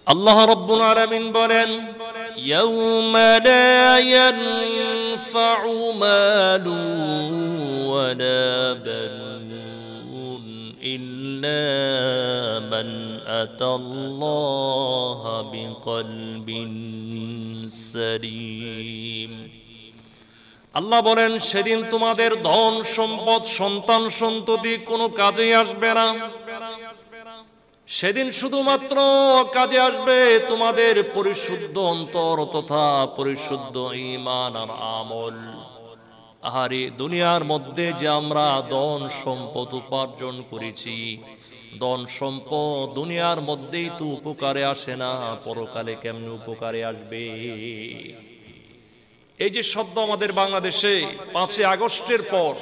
আল্লাহ রাব্বুল আলামিন বলেন, ইয়াউমা লা ইয়ানফাউ মালু ওয়ালা বানুন ইল্লা মান আতাল্লাহা বিকলবিন সালিম। আল্লাহ বলেন, সেদিন তোমাদের ধন সম্পদ সন্তান সন্ততি কোনো কাজে আসবে না। সেদিন শুধুমাত্র কাজে আসবে তোমাদের পরিশুদ্ধ অন্তর তথা পরিশুদ্ধ ঈমান আর আমল। আহারে, দুনিয়ার মধ্যে যে আমরা ধন সম্পদ উপার্জন করেছি, ধন সম্পদ দুনিয়ার মধ্যেই তো উপকারে আসে না, পরকালে কেমনে উপকারে আসবে? এই যে শব্দ আমাদের বাংলাদেশে 5ই আগস্টের পর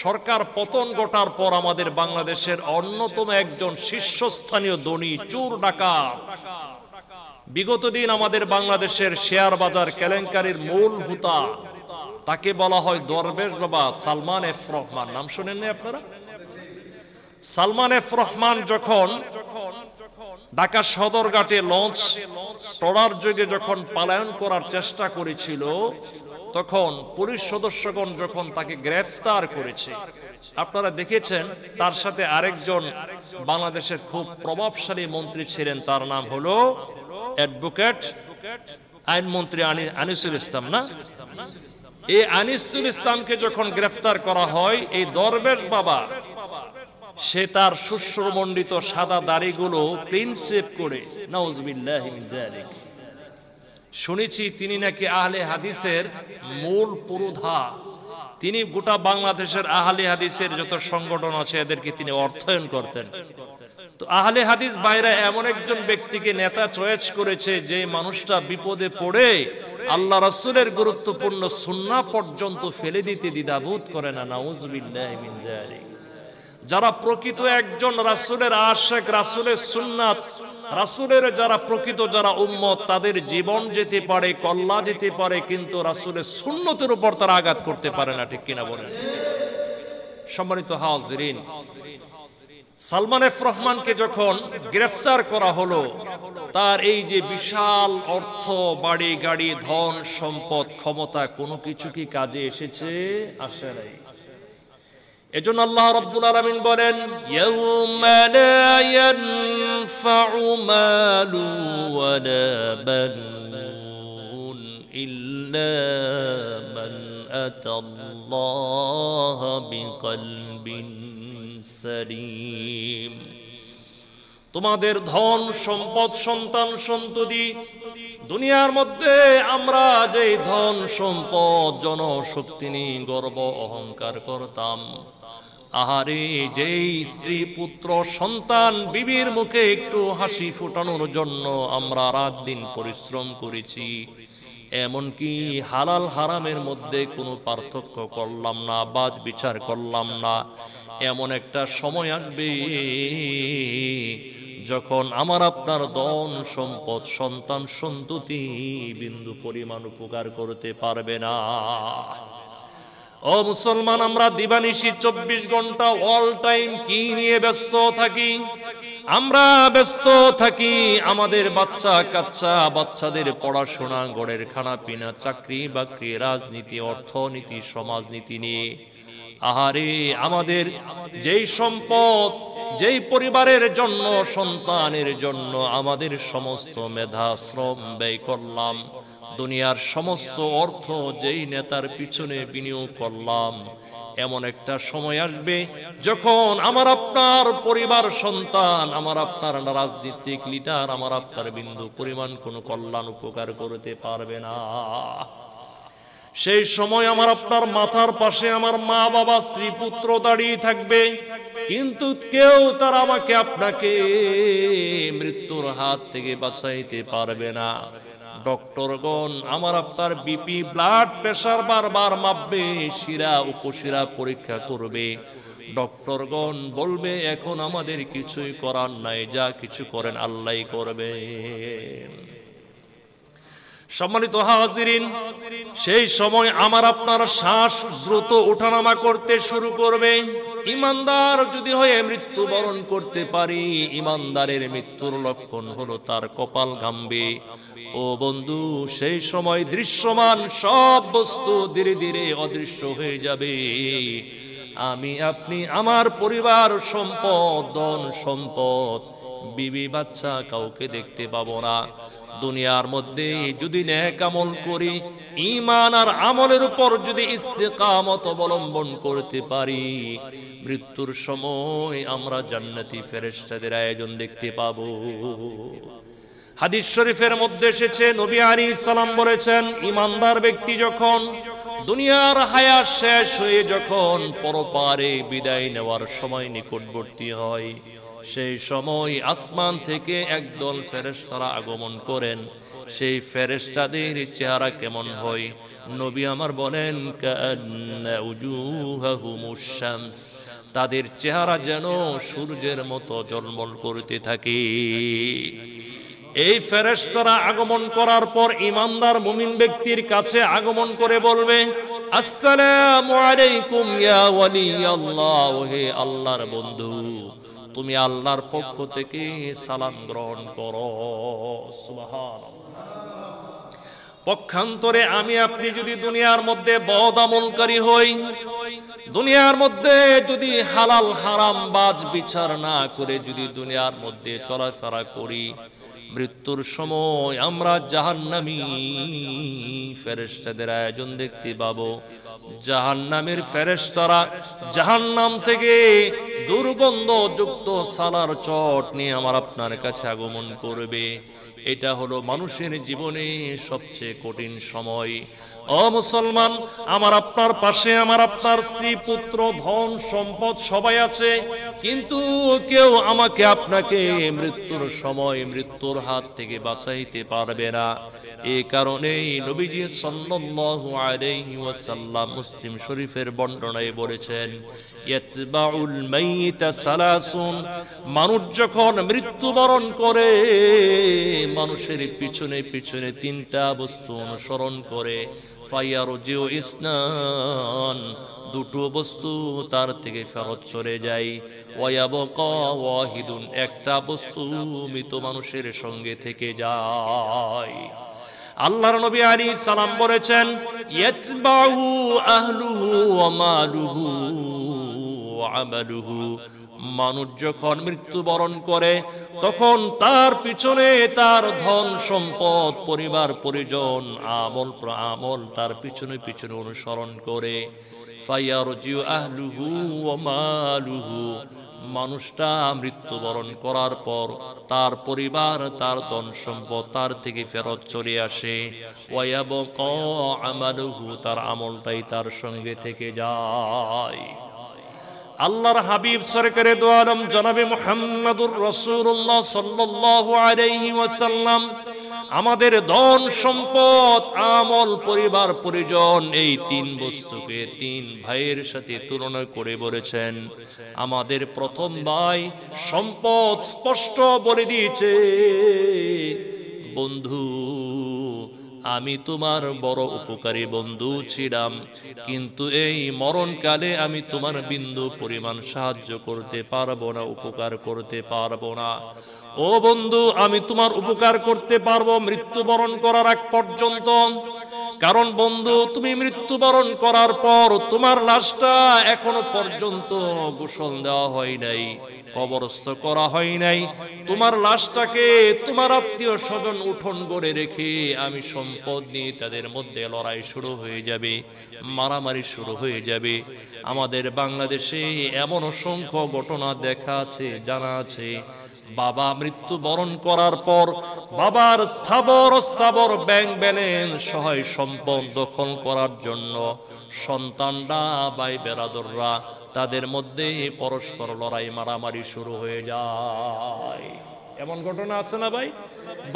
সরকার পতন ঘটার পর আমাদের বাংলাদেশের অন্যতম একজন শীর্ষস্থানীয় ধনী চোর ডাকাত, বিগত দিন আমাদের বাংলাদেশের শেয়ার বাজার কেলেঙ্কারির মূল হুতা, তাকে বলা হয় দরবেশ বাবা সালমান এফ রহমান। নাম শুনেননি আপনারা? সালমান এফ রহমান যখন ঢাকা সদরঘাটে লঞ্চ ট্রলার যোগে যখন পলায়ন করার চেষ্টা করেছিল, তখন পুলিশ সদস্যগণ যখন তাকে গ্রেফতার করেছে, আপনারা দেখেছেন তার সাথে আরেকজন বাংলাদেশের খুব প্রভাবশালী মন্ত্রী ছিলেন, তার নাম হলো অ্যাডভোকেট আইনমন্ত্রী আনিসুল ইসলাম। না, এই আনিসুল ইসলামকে যখন গ্রেফতার করা হয়, এই দরবেশ বাবা সে তার শুষ্রমণ্ডিত সাদা দাড়িগুলো ক্লিন শেভ করে, নাউজুবিল্লাহি মিন যালিক, শুনেছি তিনি নাকি আহলে হাদিসের মূল পুরোধা। তিনি গোটা বাংলাদেশের আহলে হাদিসের যত সংগঠন আছে এদেরকে তিনি অর্থায়ন করতেন। তো আহলে হাদিস বাইরে এমন একজন ব্যক্তিকে নেতা চয়েস করেছে যে মানুষটা বিপদে পড়ে আল্লাহ রাসূলের গুরুত্বপূর্ণ সুন্নাহ পর্যন্ত ফেলে দিতে দ্বিধাবোধ করে না, নাউজুবিল্লাহি মিন যালিক। যারা প্রকৃত একজন রাসূলের আশিক, রাসূলের সুন্নাত, রাসূলের যারা প্রকৃত যারা উম্মত, তাদের জীবন যেতে পারে, কল্লা যেতে পারে, কিন্তু রাসূলের সুন্নতের উপর তারা আঘাত করতে পারে না। ঠিক কিনা বলেন? সম্মানিত হাজিরিন, সালমান এফ রহমানকে যখন গ্রেফতার করা হলো, তার এই যে বিশাল অর্থ, বাড়ি গাড়ি, ধন সম্পদ, ক্ষমতা, কোনো কিছু কি কাজে এসেছে? আসে নাই। এজন্য আল্লাহ রাব্বুল আলামিন বলেন, ইয়াউমা লা ইয়ানফাউ মালু ওয়ালা বানুন ইল্লা মান আতাল্লাহা বিকলবিন সালিম। তোমাদের ধন সম্পদ সন্তান সন্ততি, দুনিয়ার মধ্যে আমরা যে ধন সম্পদ জনশক্তি নিয়ে গর্ব অহংকার করতাম, আহারে যেই স্ত্রী পুত্র সন্তান বিবির মুখে একটু হাসি ফোটানোর জন্য আমরা রাত দিন পরিশ্রম করেছি, এমনকি হালাল হারামের মধ্যে কোনো পার্থক্য করলাম না, বাজ বিচার করলাম না, এমন একটা সময় আসবে যখন আমার আপনার ধন সম্পদ সন্তান সন্ততি বিন্দু পরিমাণ উপকার করতে পারবে না। ও মুসলমান, আমরা দিবানিশি 24 ঘন্টা অল টাইম কি নিয়ে ব্যস্ত থাকি? আমরা ব্যস্ত থাকি আমাদের বাচ্চা কাচ্চা, বাচ্চাদের পড়াশোনা, গড়ের খানা পিনা, চাকরি বাকরি, রাজনীতি, অর্থনীতি, সমাজনীতি নিয়ে। আহারে, আমাদের যেই সম্পদ, যেই পরিবারের জন্য, সন্তানের জন্য আমাদের সমস্ত মেধা শ্রম ব্যয় করলাম, দুনিয়ার সমস্ত অর্থ যেই নেতার পিছনে বিনিয়োগ করলাম, এমন একটা সময় আসবে যখন আমার আপনার পরিবার, সন্তান, আমার আপনার রাজনীতিক লিডার আমার আপনার বিন্দু পরিমাণ কোনো কল্যাণ উপকার করতে পারবে না। সেই সময় আমার আপনার মাথার পাশে আমার মা বাবা, স্ত্রী পুত্র দাঁড়িয়ে থাকবে, কিন্তু কেউ তারা আমাকে আপনাকে মৃত্যুর হাত থেকে বাঁচাইতে পারবে না। ডক্টরগণ আমার আপনার বিপি, ব্লাড প্রেশার বারবার মাপবে, শিরা উপশিরা পরীক্ষা করবে। ডক্টরগণ বলবে এখন আমাদের কিছুই করার নাই, যা কিছু করেন আল্লাহই করবে। সম্মানিত হাজিরিন, সেই সময় আমার আপনার শ্বাস দ্রুত ওঠানামা করতে শুরু করবে। ইমানদার যদি হয়ে মৃত্যুবরণ করতে পারি, ইমানদারের মৃত্যুর লক্ষণ হলো তার কপাল ঘামবে। ও বন্ধু, সেই সময় দৃশ্যমান সব বস্তু ধীরে ধীরে অদৃশ্য হয়ে যাবে। আমি আপনি, আমার পরিবার, সম্পদ, ধন সম্পদ, বিবি বাচ্চা কাউকে দেখতে পাবো না। দুনিয়ার মধ্যে যদি নেক আমল করি, ঈমান আর আমলের উপর যদি ইস্তেকামত অবলম্বন করতে পারি, মৃত্যুর সময় আমরা জান্নাতি ফেরেশতাদের আয়োজন দেখতে পাবো। হাদিস শরীফের মধ্যে এসেছে, নবী আলাইহিস সালাম বলেছেন, ঈমানদার ব্যক্তি যখন দুনিয়ার হায়াত শেষ হয়ে যখন পরপারে বিদায় নেওয়ার সময় নিকটবর্তী হয়, সেই সময় আসমান থেকে একদল ফেরেশতারা আগমন করেন। সেই ফেরেশতাদের চেহারা কেমন হয়? নবী আমার বলেন, কাআন্না উজুহাহুমুশ শামস, তাদের চেহারা যেন সূর্যের মতো ঝলমল করতে থাকে। এই ফেরেশতারা আগমন করার পর ঈমানদার মুমিন ব্যক্তির কাছে আগমন করে বলবে, আসসালামু আলাইকুম ইয়া ওয়ালিয়াল্লাহ, হে আল্লাহর বন্ধু, তুমি আল্লাহর পক্ষ থেকে সালাম গ্রহণ করো। সুবহানাল্লাহ। পক্ষান্তরে আমি আপনি যদি দুনিয়ার মধ্যে বদ আমলকারী হই, দুনিয়ার মধ্যে যদি হালাল হারাম বাজ বিচার না করে যদি দুনিয়ার মধ্যে চলাফেরা করি, মৃত্যুর সময় আমরা জাহান্নামী ফেরেশতাদের আয়োজন দেখতে পাবো। জাহান্নামের ফেরেশতারা জাহান্নাম থেকে দুর্গন্ধযুক্ত সালার চট নিয়ে আমার আপনার কাছে আগমন করবে। এটা হলো মানুষের জীবনে সবচেয়ে কঠিন সময়। ও মুসলমান, আমার আপনার পাশে আমার আপনার স্ত্রী, পুত্র, ধন সম্পদ সবাই আছে, কিন্তু কেউ আমাকে আপনাকে মৃত্যুর সময় মৃত্যুর হাত থেকে বাঁচাইতে পারবে না। এই কারণেই নবীজি সাল্লাল্লাহু আলাইহি ওয়াসাল্লাম মুসলিম শরীফের বর্ণনায় বলেছেন, ইয়াতবাউল মাইতা সালাসুন, মানুষ যখন মৃত্যুবরণ করে মানুষের পিছনে পিছনে তিনটা বস্তু অনুসরণ করে। ফায়ারজিউ ইসনান, দুটো বস্তু তার থেকে ফেরত চলে যায়। ওয়ায়াবকা ওয়াহিদুন, একটা বস্তু মৃত মানুষের সঙ্গে থেকে যায়। আল্লাহর নবী আলাইহিস সালাম বলেছেন, ইয়াতবাউ আহলুহু ওয়া মালুহু ওয়া আমালুহু, মানুষ যখন মৃত্যুবরণ করে তখন তার পিছনে তার ধন সম্পদ, পরিবার পরিজন, আমল আমল তার পিছনে পিছনে অনুসরণ করে। ফায়ারজিউ আহলুহু ওয়া মালুহু, মানুষটা মৃত্যুবরণ করার পর তার পরিবার, তার ধন সম্পদ তার থেকে ফেরত চলে আসে। ওয়ায়াবকা আমালুহু, তার আমলটাই তার সঙ্গে থেকে যায়। আল্লাহর হাবিব সরকারে দো আলম জনাবে মুহাম্মদুর রাসূলুল্লাহ সাল্লাল্লাহু আলাইহি ওয়াসাল্লাম আমাদের ধন সম্পদ, আমল, পরিবার পরিজন, এই তিন বস্তুকে তিন ভাইয়ের সাথে তুলনা করে বলেছেন, আমাদের প্রথম ভাই সম্পদ স্পষ্ট বলে দিয়েছে, বন্ধু আমি তোমার বড় উপকারী বন্ধু ছিলাম, কিন্তু এই মরণকালে আমি তোমার বিন্দু পরিমাণ সাহায্য করতে পারবো না, উপকার করতে পারবো না। ও বন্ধু, আমি তোমার উপকার করতে পারবো মৃত্যুবরণ করার আগ পর্যন্ত। কারণ বন্ধু, তুমি মৃত্যুবরণ করার পর তোমার লাশটা এখনো পর্যন্ত গোসল দেওয়া হয় নাই, কবরস্থ করা হয় নাই। তোমার লাশটাকে তোমার আত্মীয় স্বজন উঠোন গড়ে রেখে আমি সম্পদ নিয়ে তাদের মধ্যে লড়াই শুরু হয়ে যাবে, মারামারি শুরু হয়ে যাবে। আমাদের বাংলাদেশে এমন অসংখ্য ঘটনা দেখা আছে, জানা আছে। বাবা মৃত্যুবরণ করার পর বাবার স্থাবর ব্যাংক ব্যালেন্স সহায় সম্পদ দখল করার জন্য সন্তানরা, ভাই বেরাদররা তাদের মধ্যে পরস্পর লড়াই মারামারি শুরু হয়ে যায়। এমন ঘটনা আছে না ভাই?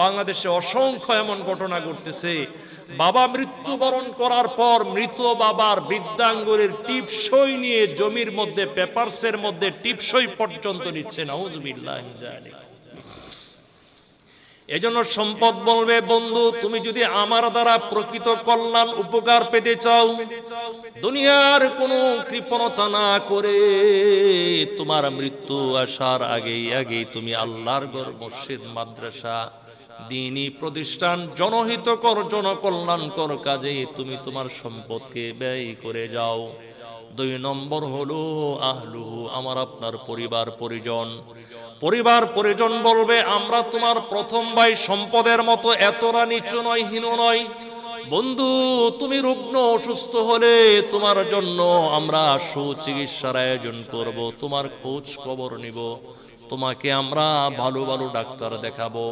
বাংলাদেশে অসংখ্য এমন ঘটনা ঘটতেছে। বাবা মৃত্যুবরণ করার পর মৃত বাবার বৃদ্ধাঙ্গুলের টিপসই নিয়ে জমির মধ্যে, পেপারসের মধ্যে টিপসই পর্যন্ত নিচ্ছে। নাউজুবিল্লাহি মিন যালিক। এজন্য সম্পদ বলবে, বন্ধু তুমি যদি আমার দ্বারা প্রকৃত কল্যাণ উপকার পেতে চাও, দুনিয়ার কোনো কৃপণতা না করে তোমার মৃত্যু আসার আগেই তুমি আল্লাহর ঘর, মসজিদ, মাদ্রাসা, দ্বীনি প্রতিষ্ঠান, জনহিতকর জনকল্যাণকর কাজে তুমি তোমার সম্পদকে ব্যয় করে যাও। 2 নম্বর হলো আহলুহু, আমার আপনার পরিবার পরিজন বলবে, আমরা তোমার প্রথম ভাই, সম্পদের মতো এতটা নিচু নয়, হীন নয়। বন্ধু তুমি রুগ্ন অসুস্থ হলে তোমার জন্য আমরা সুচিকিৎসার আয়োজন করব, তোমার খোঁজ খবর নিব, তোমাকে আমরা ভালো ভালো ডাক্তার দেখাবো।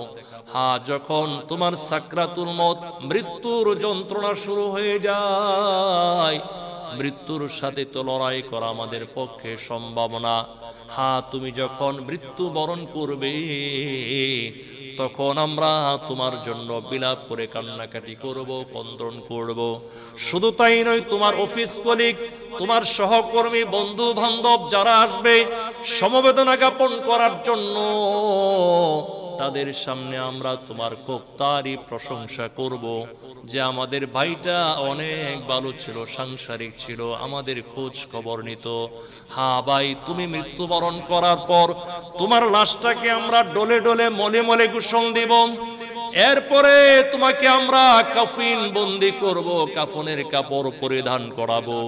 যখন তোমার সাকরাতুল মউত, মৃত্যুর যন্ত্রণা শুরু হয়ে যায়, মৃত্যুর সাথে তো লড়াই করা আমাদের পক্ষে সম্ভব না। তুমি যখন মৃত্যু বরণ করবে, তখন আমরা তোমার জন্য বিলাপ করে কান্নাকাটি করব, ক্রন্দন করব। শুধু তাই নয়, তোমার অফিস কলিগ, তোমার সহকর্মী, বন্ধু বান্ধব যারা আসবে সমবেদনা জ্ঞাপন করার জন্য, তাদের সামনে আমরা তোমার খুব তারই প্রশংসা করব যে আমাদের ভাইটা অনেক ভালো ছিল, সাংসারিক ছিল, আমাদের খোঁজ খবর নিত। ভাই, তুমি মৃত্যুবরণ করার পর তোমার লাশটাকে আমরা ডলে ডলে মলে মলে গোসল দিব, এরপরে তোমাকে আমরা কাফিন বন্দি করব, কাফনের কাপড় পরিধান করাবো,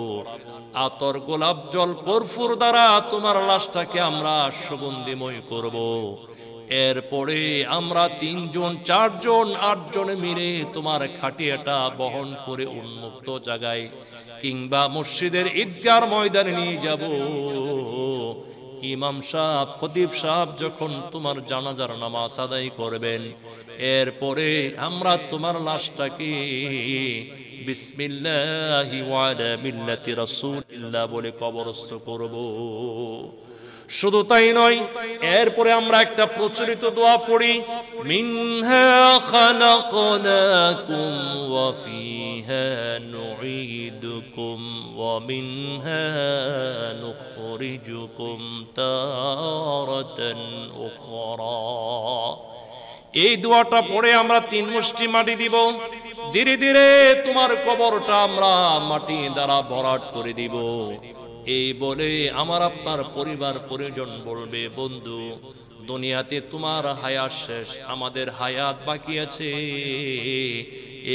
আতর, গোলাপ জল, কর্পূর দ্বারা তোমার লাশটাকে আমরা সুগন্ধিময় করব। এরপরে আমরা 3 জন 4 জন 8 জন মিলে তোমার খাটিয়াটা বহন করে উন্মুক্ত জায়গায় কিংবা মসজিদের ঈদগাহ ময়দানে নিয়ে যাব। ইমাম সাহেব, খতিব সাহেব যখন তোমার জানাজার নামাজ আদায় করবেন, এরপরে আমরা তোমার লাশটাকে বিসমিল্লাহি ওয়া আলা মিল্লাতি রাসূলিল্লাহ বলে কবরস্থ করব। শুধু তাই নয়, এরপরে আমরা একটা প্রচলিত দোয়া পড়ি, মিনহা খালাকনাকুম ওয়া ফিহা নুঈদুকুম ওয়া মিনহা নুখরিজুকুম তারাতান উখরা। এই দোয়াটা পড়ে আমরা 3 মুষ্টি মাটি দিব, ধীরে ধীরে তোমার কবরটা আমরা মাটি দ্বারা ভরাট করে দিব। এই বলে আমার আপনার পরিবার পরিজন বলবে, বন্ধু দুনিয়াতে তোমার হায়াত শেষ, আমাদের হায়াত বাকি আছে।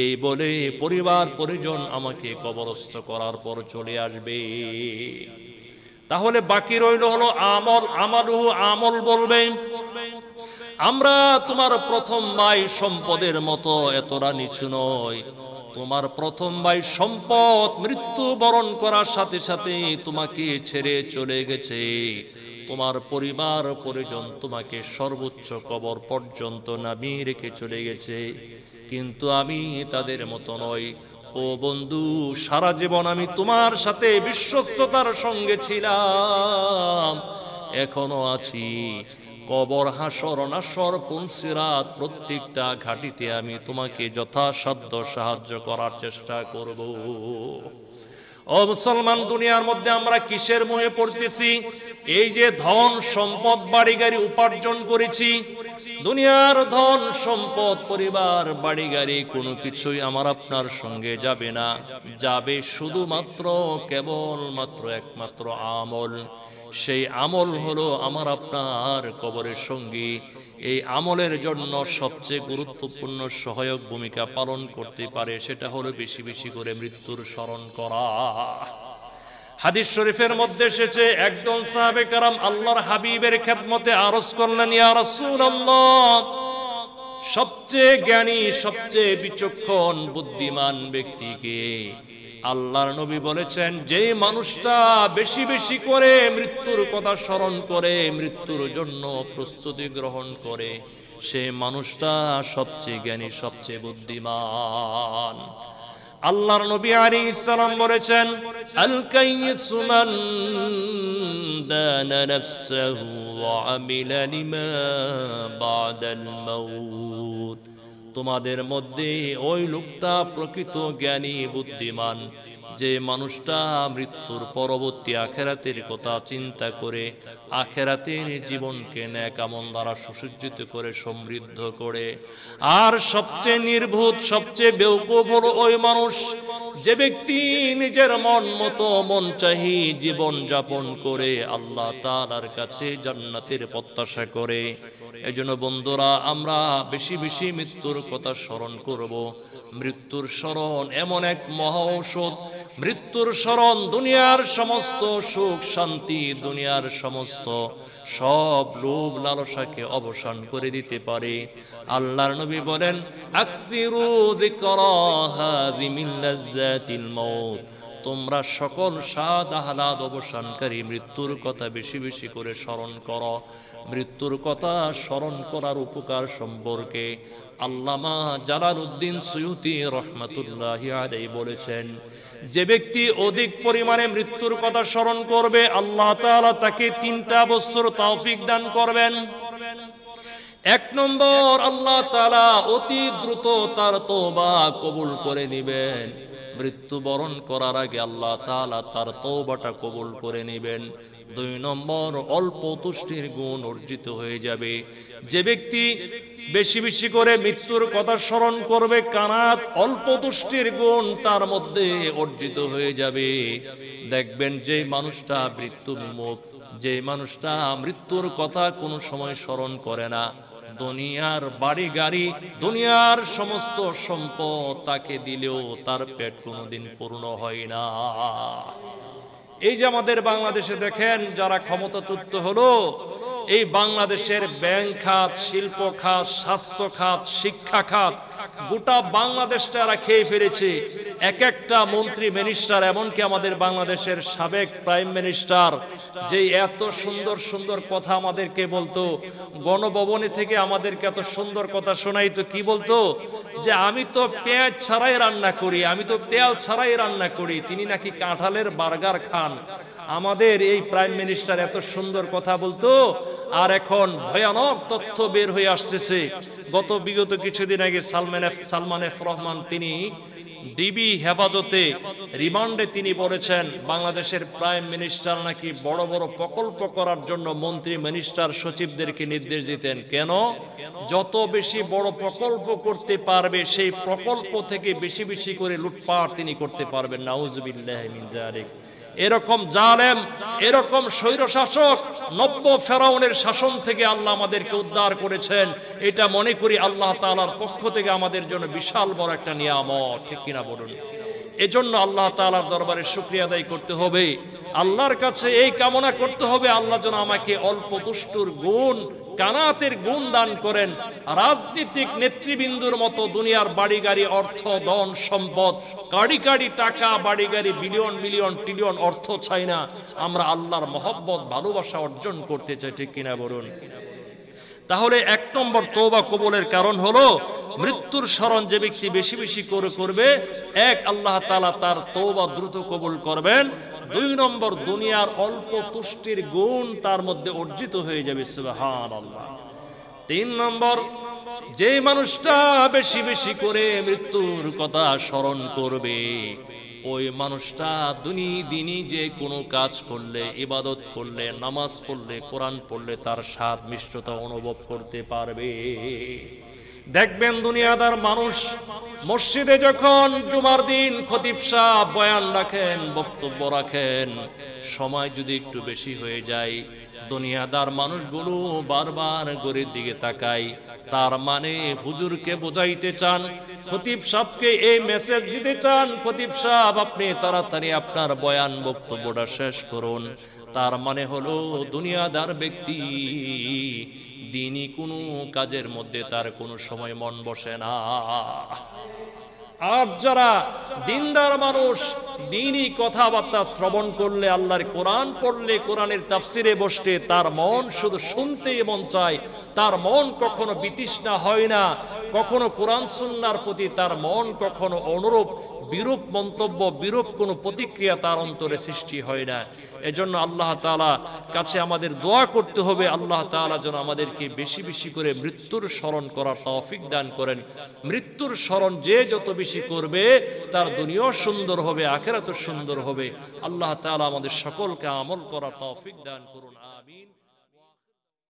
এই বলে পরিবার পরিজন আমাকে কবরস্থ করার পর চলে আসবে। তাহলে বাকি রইল হলো আমল। আমল বলবে, আমরা তোমার প্রথম ভাই, সম্পদের মতো এতটা নিচু নয়। তোমার প্রথম ভাই সম্পদ মৃত্যু বরণ করার সাথে সাথে তোমাকে ছেড়ে চলে গেছে, তোমার পরিবার পরিজন তোমাকে সর্বোচ্চ কবর পর্যন্ত নামিয়ে রেখে চলে গেছে, কিন্তু আমি তাদের মতো নই। ও বন্ধু, সারা জীবন আমি তোমার সাথে বিশ্বস্ততার সঙ্গে ছিলাম, এখনো আছি। কবর, হাসর, নাসর, পুলসিরাত, প্রত্যেকটা ঘাটিতে আমি তোমাকে যথাসাধ্য সাহায্য করার চেষ্টা করব। ও মুসলমান, দুনিয়ার মধ্যে আমরা কিসের মোহে পড়তেছি? এই যে ধন সম্পদ, বাড়ি গাড়ি উপার্জন করেছি, দুনিয়ার ধন সম্পদ, পরিবার, বাড়ি গাড়ি কোনো কিছুই আমার আপনার সঙ্গে যাবে না। যাবে শুধুমাত্র, কেবলমাত্র, একমাত্র আমল। সেই আমল হলো আমার আপনার কবরের সঙ্গী। এই আমলের জন্য সবচেয়ে গুরুত্বপূর্ণ সহায়ক ভূমিকা পালন করতে পারে, সেটা হলো বেশি বেশি করে মৃত্যুর স্মরণ করা। হাদিস শরীফের মধ্যে এসেছে, একজন সাহাবে কেরাম আল্লাহর হাবিবের খেদমতে আরজ করলেন, ইয়া রাসূলুল্লাহ, সবচেয়ে জ্ঞানী, সবচেয়ে বিচক্ষণ, বুদ্ধিমান ব্যক্তিকে? আল্লাহর নবী বলেছেন, যে মানুষটা বেশি বেশি করে মৃত্যুর কথা স্মরণ করে, মৃত্যুর জন্য প্রস্তুতি গ্রহণ করে, সে মানুষটা সবচেয়ে জ্ঞানী, সবচেয়ে বুদ্ধিমান। আল্লাহর নবী আলাইহিস সালাম বলেছেন, আল কাইয়িসু মান দানা নাফসাহু ওয়া আমিলা লিমা বাদাল মাউত। তোমাদের মধ্যে ওই লোকটা প্রকৃত জ্ঞানী, বুদ্ধিমান, যে মানুষটা মৃত্যুর পরবর্তী আখেরাতের কথা চিন্তা করে আখেরাতের জীবনকে নেক আমল দ্বারা সুসজ্জিত করে সমৃদ্ধ করে। আর সবচেয়ে নির্ভুত সবচেয়ে বেওকুফ হলো ওই মানুষ যে ব্যক্তি নিজের মন মতো মন চাহি জীবন যাপন করে আল্লাহ তাআলার কাছে জান্নাতের প্রত্যাশা করে। এজন্য বন্ধুরা আমরা বেশি বেশি মৃত্যুর কথা স্মরণ করব। মৃত্যুর স্মরণ এমন এক মহা ঔষধ, মৃত্যুর স্মরণ দুনিয়ার সমস্ত সুখ শান্তি, দুনিয়ার সমস্ত সব লোভ লালসাকে অবসান করে দিতে পারে। আল্লাহর নবী বলেন, আকসিরু যিকরা হাযি মিন লাযযাতিল মাউত, তোমরা সকল স্বাদ আহ্লাদ অবসানকারী মৃত্যুর কথা বেশি বেশি করে স্মরণ করো। মৃত্যুর কথা স্মরণ করার উপকার সম্পর্কে আল্লামা জালালউদ্দিন সুয়ুতি রহমাতুল্লাহি আলাইহি বলেছেন, যে ব্যক্তি অধিক পরিমাণে মৃত্যুর কথা স্মরণ করবে আল্লাহ তাআলা তাকে 3টা বছর তৌফিক দান করবেন। 1 নম্বর, আল্লাহ তাআলা অতি দ্রুত তার তওবা কবুল করে নেবেন। মৃত্যুবরণ করার আগে আল্লাহ তাআলা তার তওবাটা কবুল করে নেবেন। 2 নম্বর, অল্প তুষ্টির গুণ অর্জিত হয়ে যাবে। যে ব্যক্তি বেশি বেশি করে মৃত্যুর কথা স্মরণ করবে কানাত অল্প তুষ্টির গুণ তার মধ্যে অর্জিত হয়ে যাবে। দেখবেন যে মানুষটা মৃত্যু বিমুখ, যে মানুষটা মৃত্যুর কথা কোনো সময় স্মরণ করে না, দুনিয়ার বাড়ি গাড়ি দুনিয়ার সমস্ত সম্পদ তাকে দিলেও তার পেট কোনোদিন পূর্ণ হয় না। এই যে আমাদের বাংলাদেশে দেখেন যারা ক্ষমতাচ্যুত হলো, এই বাংলাদেশের ব্যাংক খাত, শিল্প খাত, স্বাস্থ্য খাত, শিক্ষা খাত গোটা বাংলাদেশটা এরা খেয়ে ফেলেছে। এক একটা মন্ত্রী মিনিস্টার, এমনকি আমাদের বাংলাদেশের সাবেক প্রাইম মিনিস্টার যে এত সুন্দর সুন্দর কথা আমাদেরকে বলতো, গণভবনে থেকে আমাদেরকে এত সুন্দর কথা শোনাইতো, কি বলতো যে আমি তো পেঁয়াজ ছাড়াই রান্না করি, আমি তো তেল ছাড়াই রান্না করি। তিনি নাকি কাঁঠালের বার্গার খান। আমাদের এই প্রাইম মিনিস্টার এত সুন্দর কথা বলতো, আর এখন ভয়ানক তথ্য বের হয়ে আসতেছে। বিগত কিছুদিন আগে সালমান এফ রহমান তিনি ডিবি হেফাজতে রিমান্ডে তিনি বলেছেন বাংলাদেশের প্রাইম মিনিস্টার নাকি বড় বড় প্রকল্প করার জন্য মন্ত্রী মিনিস্টার সচিবদেরকে নির্দেশ দিতেন। কেন? যত বেশি বড় প্রকল্প করতে পারবে সেই প্রকল্প থেকে বেশি বেশি করে লুটপাট তিনি করতে পারবেন। নাউজুবিল্লাহি মিন যালিক। এরকম জালেম, এরকম স্বৈরশাসক নব্য ফেরাউনের শাসন থেকে আল্লাহ আমাদেরকে উদ্ধার করেছেন। এটা মনে করি আল্লাহ তাআলার পক্ষ থেকে আমাদের জন্য বিশাল বড় একটা নিয়ামত, ঠিক কিনা বলুন? এজন্য আল্লাহ তাআলার দরবারে শুকরিয়া আদায় করতে হবে, আল্লাহর কাছে এই কামনা করতে হবে আল্লাহ যেন আমাকে অল্প দুষ্টুর গুণ, কানাতের গুণ দান করেন। রাজনীতিক নেতৃবৃন্দুর মতো দুনিয়ার বাড়ি গাড়ি, অর্থ ধন সম্পদ, কাড়ি কাড়ি টাকা, বাড়ি গাড়ি, বিলিয়ন মিলিয়ন ট্রিলিয়ন অর্থ চাই না। আমরা আল্লাহর মহব্বত ভালোবাসা অর্জন করতে চাই, ঠিক কিনা বলুন? তাহলে 1 নম্বর তওবা কবুলের কারণ হলো মৃত্যুর স্মরণ যে ব্যক্তি বেশি বেশি করে করবে, আল্লাহ তাআলা তার তওবা দ্রুত কবুল করবেন। 2 নম্বর, দুনিয়ার অল্প তুষ্টির গুণ তার মধ্যে অর্জিত হয়ে যাবে। সুবহানাল্লাহ। 3 নম্বর, যে মানুষটা বেশি বেশি করে মৃত্যুর কথা স্মরণ করবে ওই মানুষটা দিনই যে কোনো কাজ করলে, ইবাদত করলে, নামাজ পড়লে, কোরআন পড়লে তার স্বাদ মিষ্টতা অনুভব করতে পারবে। দেখবেন দুনিয়াদার মানুষ মসজিদে যখন জুমার দিন খতিব সাহেব বয়ান রাখেন, বক্তব্য রাখেন, সময় যদি একটু বেশি হয়ে যায় দুনিয়াদার মানুষগুলো বারবার ঘড়ির দিকে তাকায়। তার মানে হুজুরকে বোঝাইতে চান, খতিব সাহেবকে এই মেসেজ দিতে চান, খতিব সাহেব আপনি তাড়াতাড়ি আপনার বয়ান বক্তব্যটা শেষ করুন। তার মানে হলো দুনিয়াদার ব্যক্তি দিনই কোনো কাজের মধ্যে তার কোনো সময় মন বসে না। আর যারা দিনদার মানুষ দিনই কথাবার্তা শ্রবণ করলে, আল্লাহর কোরআন পড়লে, কোরআনের তাফসিরে বসলে তার মন শুধু শুনতেই মন চায়, তার মন কখনো বিতৃষ্ণা হয় না, কখনো কোরআন সুন্নাহর প্রতি তার মন কখনো অনুরূপ বিরূপ মন্তব্য, বিরূপ কোনো প্রতিক্রিয়া তার অন্তরে সৃষ্টি হয় না। এজন্য আল্লাহ তাআলা কাছে আমাদের দোয়া করতে হবে, আল্লাহ তাআলা যেন আমাদেরকে বেশি বেশি করে মৃত্যুর স্মরণ করার তৌফিক দান করেন। মৃত্যুর স্মরণ যে যত বেশি করবে তার দুনিয়াও সুন্দর হবে, আখিরাতও সুন্দর হবে। আল্লাহ তাআলা আমাদের সকলকে আমল করার তৌফিক দান করুন।